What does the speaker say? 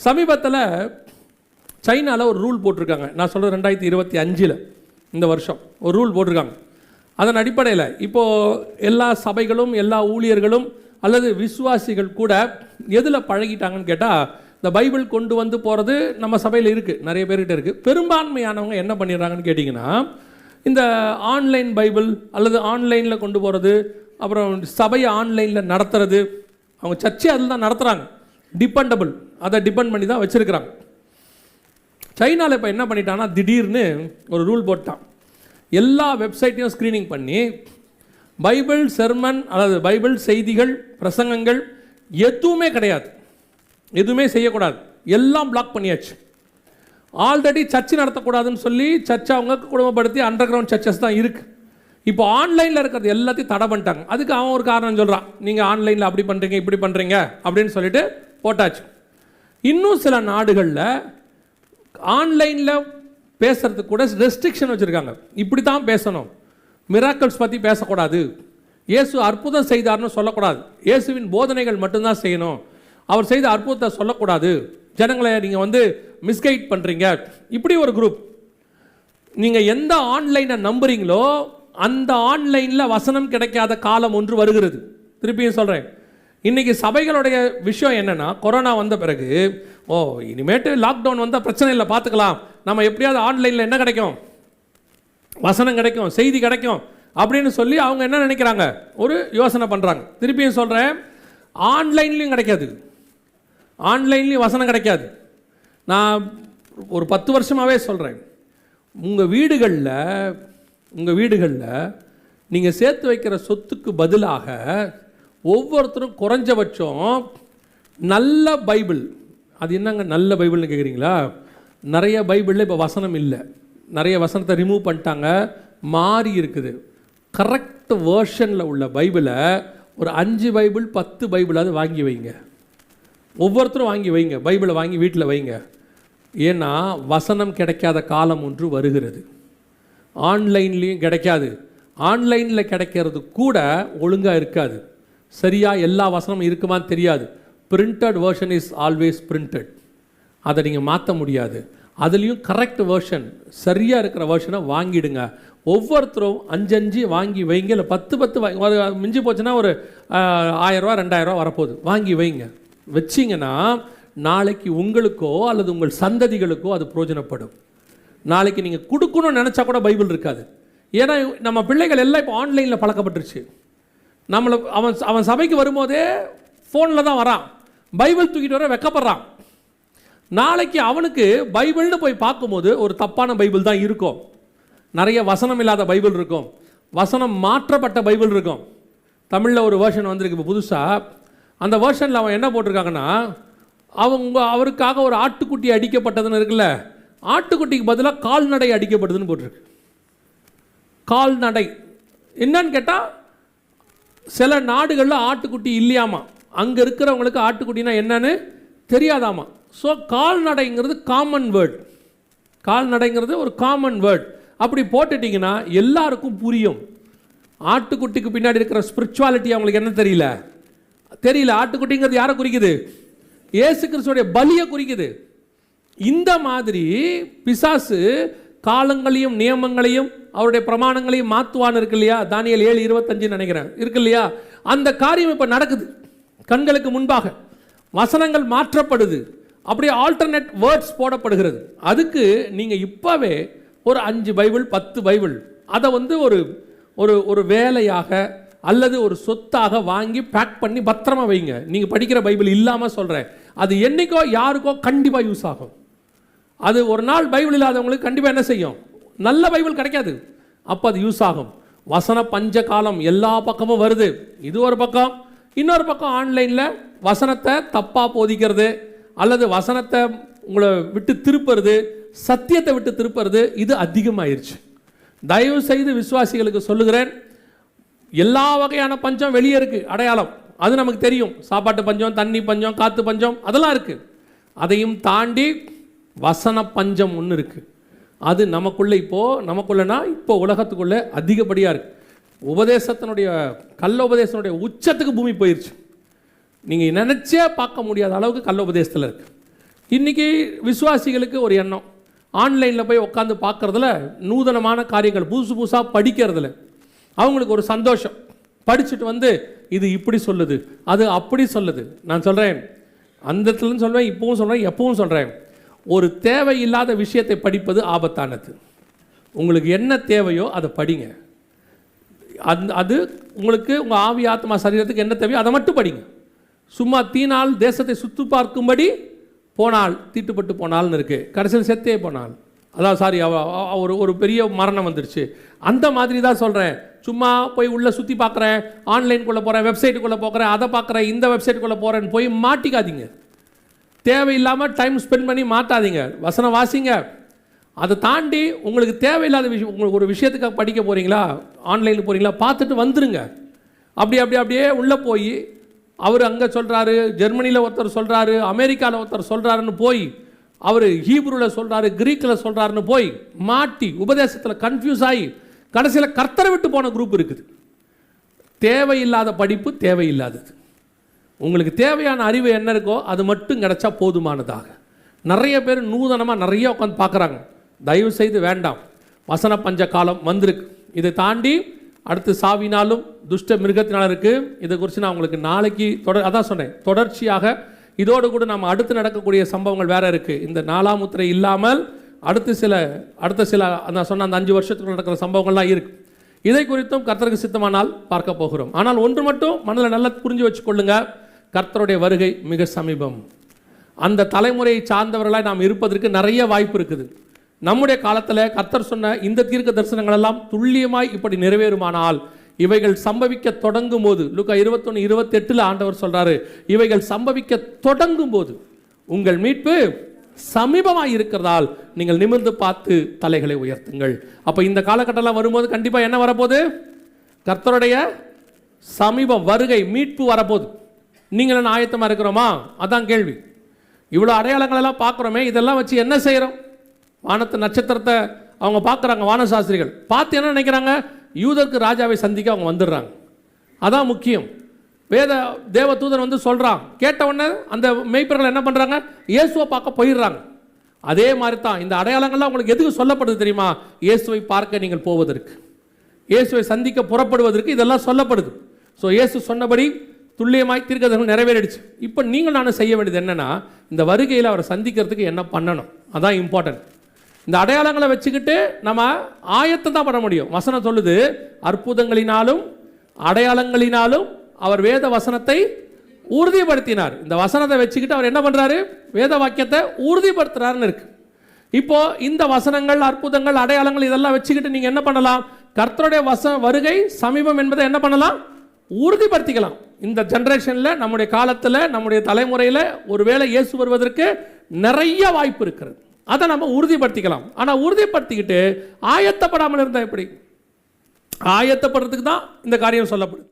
சமீபத்தில் சைனாவில் ஒரு ரூல் போட்டிருக்காங்க. நான் சொல்கிறது 2025 இந்த வருஷம் ஒரு ரூல் போட்டிருக்காங்க. அதன் அடிப்படையில் இப்போது எல்லா சபைகளும் எல்லா ஊழியர்களும் அல்லது விசுவாசிகள் கூட எதில் பழகிட்டாங்கன்னு கேட்டால், இந்த பைபிள் கொண்டு வந்து போகிறது நம்ம சபையில் இருக்குது, நிறைய பேர்கிட்ட இருக்குது. பெரும்பான்மையானவங்க என்ன பண்ணிடுறாங்கன்னு கேட்டிங்கன்னா, இந்த ஆன்லைன் பைபிள் அல்லது ஆன்லைனில் கொண்டு போகிறது, அப்புறம் சபையை ஆன்லைனில் நடத்துறது, அவங்க சர்ச்சை அதில் தான் நடத்துகிறாங்க. டிபெண்டபிள், அதை டிபெண்ட் பண்ணி தான் வச்சுருக்கிறாங்க. சைனாவில் இப்போ என்ன பண்ணிட்டான்னா, திடீர்னு ஒரு ரூல் போட்டான். எல்லா வெப்சைட்டையும் ஸ்க்ரீனிங் பண்ணி பைபிள் செர்மன் அல்லது பைபிள் செய்திகள் பிரசங்கங்கள் எதுவுமே கிடையாது, எதுவுமே செய்யக்கூடாது, எல்லாம் பிளாக் பண்ணியாச்சு. ஆல்ரெடி சர்ச்சு நடத்தக்கூடாதுன்னு சொல்லி சர்ச்சை அவங்க குடும்பப்படுத்தி அண்டர் கிரவுண்ட் சர்ச்சஸ் தான் இருக்குது. இப்போ ஆன்லைனில் இருக்கிறது எல்லாத்தையும் தடை பண்ணிட்டாங்க. அதுக்கு அவன் ஒரு காரணம் சொல்கிறான், நீங்கள் ஆன்லைனில் அப்படி பண்ணுறீங்க இப்படி பண்ணுறீங்க அப்படின்னு சொல்லிட்டு போட்டாச்சு. இன்னும் சில நாடுகளில் ஆன்லைனில் பேசுகிறதுக்கு கூட ரெஸ்ட்ரிக்ஷன் வச்சுருக்காங்க. இப்படி தான் பேசணும், மிராக்கிள்ஸ் பற்றி பேசக்கூடாது, இயேசு அற்புதம் செய்தார்னு சொல்லக்கூடாது, இயேசுவின் போதனைகள் மட்டும்தான் செய்யணும், அவர் செய்த அற்புதத்தை சொல்லக்கூடாது, ஜனங்களை நீங்கள் மிஸ்கைட் பண்ணுறீங்க. இப்படி ஒரு குரூப். நீங்கள் எந்த ஆன்லைனை நம்புறீங்களோ அந்த ஆன்லைனில் வசனம் கிடைக்காத காலம் ஒன்று வருகிறது. திருப்பியும் சொல்கிறேன், இன்றைக்கி சபைகளுடைய விஷயம் என்னென்னா, கொரோனா வந்த பிறகு இனிமேட்டு லாக்டவுன் வந்தால் பிரச்சனை இல்லை, பார்த்துக்கலாம், நம்ம எப்படியாவது ஆன்லைனில் என்ன கிடைக்கும், வசனம் கிடைக்கும், செய்தி கிடைக்கும் அப்படின்னு சொல்லி அவங்க என்ன நினைக்கிறாங்க, ஒரு யோசனை பண்ணுறாங்க. திருப்பியும் சொல்கிறேன், ஆன்லைன்லேயும் கிடைக்காது, ஆன்லைன்லேயும் வசனம் கிடைக்காது. நான் ஒரு 10 வருஷமாகவே சொல்கிறேன், உங்கள் வீடுகளில் நீங்கள் சேர்த்து வைக்கிற சொத்துக்கு பதிலாக ஒவ்வொருத்தரும் குறைஞ்சபட்சம் நல்ல பைபிள், அது என்னங்க நல்ல பைபிள்னு கேட்குறீங்களா, நிறைய பைபிளில் இப்போ வசனம் இல்லை, நிறைய வசனத்தை ரிமூவ் பண்ணிட்டாங்க, மாறி இருக்குது. கரெக்ட் வேர்ஷனில் உள்ள பைபிளை ஒரு 5 பைபிள் 10 பைபிளாவது வாங்கி வைங்க, ஒவ்வொருத்தரும் வாங்கி வைங்க, பைபிளை வாங்கி வீட்டில் வைங்க. ஏன்னா வசனம் கிடைக்காத காலம் ஒன்று வருகிறது. ஆன்லைன்லேயும் கிடைக்காது, ஆன்லைனில் கிடைக்கிறது கூட ஒழுங்காக இருக்காது, சரியாக எல்லா வசனமும் இருக்குமான்னு தெரியாது. Printed version is always printed, அதை நீங்கள் மாற்ற முடியாது. அதுலேயும் கரெக்ட் வேர்ஷன், சரியாக இருக்கிற வேர்ஷனை வாங்கிடுங்க. ஒவ்வொருத்தரும் 5 வாங்கி வைங்க, இல்லை 10 மிஞ்சி போச்சுன்னா ஒரு 1000 ரூபா 2000 ரூபா வரப்போகுது, வாங்கி வைங்க. வச்சிங்கன்னா நாளைக்கு உங்களுக்கோ அல்லது உங்கள் சந்ததிகளுக்கோ அது பிரயோஜனப்படும். நாளைக்கு நீங்கள் கொடுக்கணும்னு நினச்சா கூட பைபிள் இருக்காது. ஏன்னா நம்ம பிள்ளைகள் எல்லாம் இப்போ ஆன்லைனில் பழக்கப்பட்டுருச்சு. நம்மளை அவன் சபைக்கு வரும்போதே ஃபோனில் தான் வரான், பைபிள் தூக்கிட்டு வர வெக்கப்படுறான். நாளைக்கு அவனுக்கு பைபிள்னு போய் பார்க்கும்போது ஒரு தப்பான பைபிள் தான் இருக்கும், நிறைய வசனம் இல்லாத பைபிள் இருக்கும், வசனம் மாற்றப்பட்ட பைபிள் இருக்கும். தமிழில் ஒரு வேர்ஷன் வந்திருக்கு இப்போ புதுசாக. அந்த வேர்ஷனில் அவன் என்ன போட்டிருக்காங்கன்னா, அவருக்காக ஒரு ஆட்டுக்குட்டி அடிக்கப்பட்டதுன்னு இருக்குல்ல, ஆட்டுக்குட்டிக்கு பதிலாக கால்நடை அடிக்கப்படுதுன்னு போட்டிருக்கு. கால்நடை என்னன்னு கேட்டால், சில நாடுகளில் ஆட்டுக்குட்டி இல்லையாமா, அங்கே இருக்கிறவங்களுக்கு ஆட்டுக்குட்டினா என்னன்னு தெரியாதாமா. ஸோ கால்நடைங்கிறது காமன் வேர்ட், கால்நடைங்கிறது ஒரு காமன் வேர்ட். அப்படி போட்டுட்டிங்கன்னா எல்லாருக்கும் புரியும். ஆட்டுக்குட்டிக்கு பின்னாடி இருக்கிற ஸ்பிரிச்சுவாலிட்டி அவங்களுக்கு என்ன தெரியல. ஆட்டுக்குட்டிங்கிறது யாரை குறிக்குது? இயேசு கிறிஸ்துவோடைய பலியை குறிக்குது. இந்த மாதிரி பிசாசு காலங்களையும் நியமங்களையும் அவருடைய பிரமாணங்களையும் மாற்றுவான்னு இருக்கு இல்லையா, தானியேல் 7:25 நினைக்கிறேன் இருக்கு இல்லையா, அந்த காரியம் இப்போ நடக்குது கண்களுக்கு முன்பாக. வசனங்கள் மாற்றப்படுது, அப்படியே ஆல்டர்னேட் வேர்ட்ஸ் போடப்படுகிறது. அதுக்கு நீங்கள் இப்போவே ஒரு 5 பைபிள் 10 பைபிள் அதை ஒரு வேலையாக அல்லது ஒரு சொத்தாக வாங்கி பேக் பண்ணி பத்திரமா வைங்க. நீங்கள் படிக்கிற பைபிள் இல்லாமல் சொல்கிறேன், அது என்னைக்கோ யாருக்கோ கண்டிப்பாக யூஸ் ஆகும். அது ஒரு நாள் பைபிள் இல்லாதவங்களுக்கு கண்டிப்பாக என்ன செய்யும், நல்ல பைபிள் கிடைக்காது, அப்போ அது யூஸ் ஆகும். வசன பஞ்ச காலம் எல்லா பக்கமும் வருது. இது ஒரு பக்கம். இன்னொரு பக்கம் ஆன்லைனில் வசனத்தை தப்பாக போதிக்கிறது அல்லது வசனத்தை உங்களை விட்டு திருப்புறது, சத்தியத்தை விட்டு திருப்புறது, இது அதிகமாயிருச்சு. தயவு செய்து விசுவாசிகளுக்கு சொல்லுகிறேன், எல்லா வகையான பஞ்சம் வெளியே இருக்குது, அடையாளம் அது நமக்கு தெரியும். சாப்பாட்டு பஞ்சம், தண்ணி பஞ்சம், காற்று பஞ்சம், அதெல்லாம் இருக்குது. அதையும் தாண்டி வசன பஞ்சம் ஒன்று இருக்குது. அது நமக்குள்ளே நமக்குள்ளனா இப்போ உலகத்துக்குள்ளே அதிகப்படியாக இருக்குது. உபதேசத்தினுடைய கள்ள உபதேசத்தினுடைய உச்சத்துக்கு பூமி போயிடுச்சு. நீங்கள் நினச்சே பார்க்க முடியாத அளவுக்கு கள்ள உபதேசத்தில் இருக்குது. இன்றைக்கி விசுவாசிகளுக்கு ஒரு எண்ணம், ஆன்லைனில் போய் உட்காந்து பார்க்குறதுல, நூதனமான காரியங்கள் புதுசு புதுசாக படிக்கிறதுல அவங்களுக்கு ஒரு சந்தோஷம். படிச்சுட்டு வந்து இது இப்படி சொல்லுது, அது அப்படி சொல்லுது. நான் சொல்கிறேன், அந்த இடத்துலன்னு சொல்கிறேன், இப்போவும் சொல்கிறேன், எப்பவும் சொல்கிறேன், ஒரு தேவையில்லாத விஷயத்தை படிப்பது ஆபத்தானது. உங்களுக்கு என்ன தேவையோ அதை படிங்க. அது உங்களுக்கு உங்கள் ஆவி ஆத்மா சரீரத்துக்கு என்ன தேவையோ அதை மட்டும் படிங்க. சும்மா தீனால் தேசத்தை சுற்றி பார்க்கும்படி போனால் தீட்டுப்பட்டு போனால்னு இருக்குது, கடைசியில் செத்தே போனால். அதான் சாரி, ஒரு பெரிய மரணம் வந்துடுச்சு. அந்த மாதிரி தான் சொல்கிறேன். சும்மா போய் உள்ளே சுற்றி பார்க்குறேன், ஆன்லைனுக்குள்ளே போகிறேன், வெப்சைட்டுக்குள்ளே போகிறேன், அதை பார்க்குறேன், இந்த வெப்சைட்டுக்குள்ளே போகிறேன்னு போய் மாட்டிக்காதீங்க. தேவையில்லாமல் டைம் ஸ்பெண்ட் பண்ணி மாட்டாதீங்க. வசனம் வாசிங்க. அதை தாண்டி உங்களுக்கு தேவையில்லாத விஷயம், உங்களுக்கு ஒரு விஷயத்துக்காக படிக்க போகிறீங்களா, ஆன்லைனுக்கு போகிறீங்களா, பார்த்துட்டு வந்துடுங்க. அப்படியே உள்ளே போய் அவர் அங்கே சொல்கிறாரு, ஜெர்மனியில் ஒருத்தர் சொல்கிறாரு, அமெரிக்காவில் ஒருத்தர் சொல்கிறாருன்னு போய், அவர் ஹீப்ரூவில் சொல்கிறாரு, கிரீக்கில் சொல்கிறாருன்னு போய் மாட்டி உபதேசத்தில் கன்ஃபியூஸ் ஆகி கடைசியில் கர்த்தரை விட்டு போன குரூப் இருக்குது. தேவையில்லாத படிப்பு தேவையில்லாதது. உங்களுக்கு தேவையான அறிவு என்ன இருக்கோ அது மட்டும் கிடைச்சா போதுமானதாக. நிறைய பேர் நூதனமாக நிறைய உட்காந்து பார்க்குறாங்க. தயவு செய்து வேண்டாம். வசன பஞ்ச காலம் வந்திருக்கு. இதை தாண்டி அடுத்து சாவினாலும் துஷ்ட மிருகத்தினாலும் இருக்குது. இதை குறித்து நான் உங்களுக்கு நாளைக்கு அதான் சொன்னேன், தொடர்ச்சியாக இதோடு கூட நம்ம அடுத்து நடக்கக்கூடிய சம்பவங்கள் வேறு இருக்குது. இந்த 4ஆம் முத்திரை இல்லாமல் அடுத்த சில நான் சொன்ன அந்த 5 வருஷத்துக்கு நடக்கிற சம்பவங்கள்லாம் இருக்குது. இதை குறித்தும் கர்த்தருக்கு சித்தமானால் பார்க்க போகிறோம். ஆனால் ஒன்று மட்டும் மனதில் நல்லா புரிஞ்சு வச்சுக்கொள்ளுங்க, கர்த்தருடைய வருகை மிக சமீபம். அந்த தலைமுறையை சார்ந்தவர்களாக நாம் இருப்பதற்கு நிறைய வாய்ப்பு இருக்குது. நம்முடைய காலத்தில் கர்த்தர் சொன்ன இந்த தீர்க்க தரிசனங்கள் எல்லாம் துல்லியமாய் இப்படி நிறைவேறுமானால், இவைகள் சம்பவிக்க தொடங்கும் போது, லூக்கா 21:28 ஆண்டவர் சொல்றாரு, இவைகள் சம்பவிக்க தொடங்கும் போது உங்கள் மீட்பு சமீபமாய் இருக்கிறதால் நீங்கள் நிமிர்ந்து பார்த்து தலைகளை உயர்த்துங்கள். அப்போ இந்த காலகட்டம்லாம் வரும்போது கண்டிப்பாக என்ன வரப்போகுது? கர்த்தருடைய சமீபம், வருகை, மீட்பு வரப்போகுது. நீங்கள் என்ன ஆயத்தமாக இருக்கிறோமா? அதான் கேள்வி. இவ்வளோ அடையாளங்கள் எல்லாம் பார்க்குறோமே, இதெல்லாம் வச்சு என்ன செய்கிறோம்? வானத்து நட்சத்திரத்தை அவங்க பார்க்குறாங்க, வானசாஸ்திரிகள் பார்த்து என்ன நினைக்கிறாங்க? யூதருக்கு ராஜாவை சந்திக்க அவங்க வந்துடுறாங்க. அதான் முக்கியம். தேவ தூதன் வந்து சொல்கிறான், கேட்ட உடனே அந்த மெய்ப்பர்கள் என்ன பண்ணுறாங்க? இயேசுவை பார்க்க போயிடுறாங்க. அதே மாதிரி தான் இந்த அடையாளங்கள்லாம் உங்களுக்கு எதுக்கு சொல்லப்படுது தெரியுமா? இயேசுவை பார்க்க நீங்கள் போவதற்கு, இயேசுவை சந்திக்க புறப்படுவதற்கு இதெல்லாம் சொல்லப்படுது. ஸோ இயேசு சொன்னபடி துல்லியமாய் தீர்க்கதரிசனம் நிறைவேறிடுச்சு. இப்போ நீங்கள் நானும் செய்ய வேண்டியது என்னென்னா, இந்த வருகையில் அவரை சந்திக்கிறதுக்கு என்ன பண்ணணும், அதான் இம்பார்ட்டன்ட். இந்த அடையாளங்களை வச்சுக்கிட்டு நம்ம ஆயத்தை தான் பண்ண முடியும். வசனம் சொல்லுது, அற்புதங்களினாலும் அடையாளங்களினாலும் அவர் வேத வசனத்தை உறுதிப்படுத்தினார். இந்த வசனத்தை வச்சுக்கிட்டு அவர் என்ன பண்ணுறாரு? வேத வாக்கியத்தை உறுதிப்படுத்துறாருன்னு இருக்கு. இப்போ இந்த வசனங்கள், அற்புதங்கள், அடையாளங்கள் இதெல்லாம் வச்சுக்கிட்டு நீங்கள் என்ன பண்ணலாம்? கர்த்தருடைய வருகை சமீபம் என்பதை என்ன பண்ணலாம்? உறுதிப்படுத்திக்கலாம். இந்த ஜெனரேஷனில், நம்முடைய காலத்தில், நம்முடைய தலைமுறையில் ஒருவேளை இயேசு வருவதற்கு நிறைய வாய்ப்பு இருக்கிறது. அதை நம்ம உறுதிப்படுத்திக்கலாம். ஆனால் உறுதிப்படுத்திக்கிட்டு ஆயத்தப்படாமல் இருந்தால் எப்படி? ஆயத்தப்படுறதுக்கு தான் இந்த காரியம் சொல்லப்படுது.